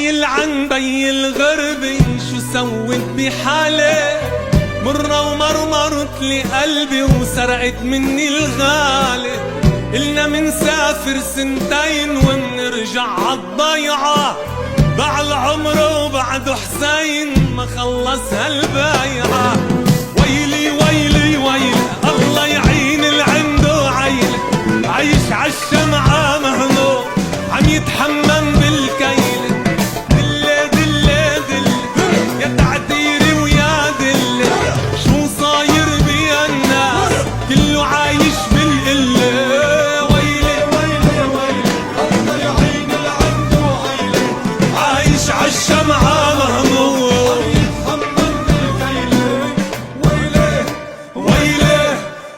يلعن بي الغربي شو سوت بحالي، مرة ومرمرت لي قلبي وسرقت مني الغالي. قلنا منسافر سنتين ومنرجع عالضيعة، باع العمر وبعده حسين ما خلص هالبايعة. ويلي ويلي ويلي الله يعين اللي عنده عيلة، عايش عالشمعة مهنوق عم يتحمم بالكيلة. دلة دلة دلة يا تعتيري ويا دلة، شو صاير بيا الناس كله عايش بالقلة. ويلي ويلي ويلي الله يعين اللي عنده عيلة، عايش عالشمعة مهنوق يتحمم بالكيلة. ويلي ويلي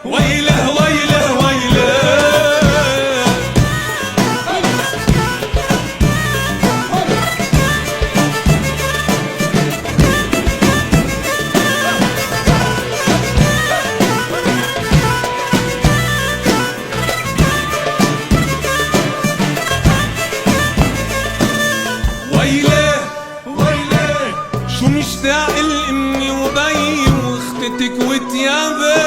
ويلي ويلي ويلي. ويلي ويلي شو مشتاق لأمي وبي واختتك وتيابي،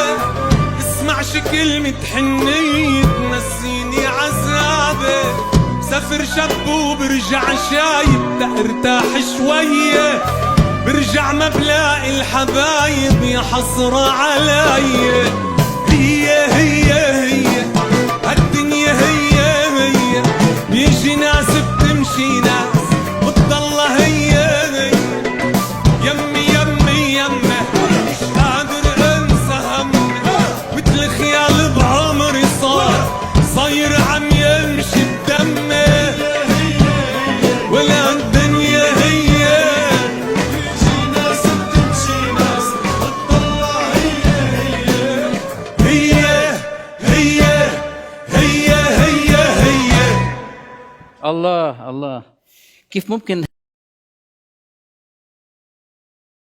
اسمعش كلمة حنية تنسيني عذابي. بسافر شاب وبرجع شايب تأرتاح شوية، برجع ما بلاقي الحبايب يا حسرة علي. هي هالدنيا هي بيجي ناس بتمشي ناس بتضلها هي. يمي يمي يمي مش قادر انسى همي، مثل خيال بعمري صاير عم يمشي بدمي. ولا الدنيا هي بيجي ناس بتمشي ناس بتضلها هي. الله الله، كيف ممكن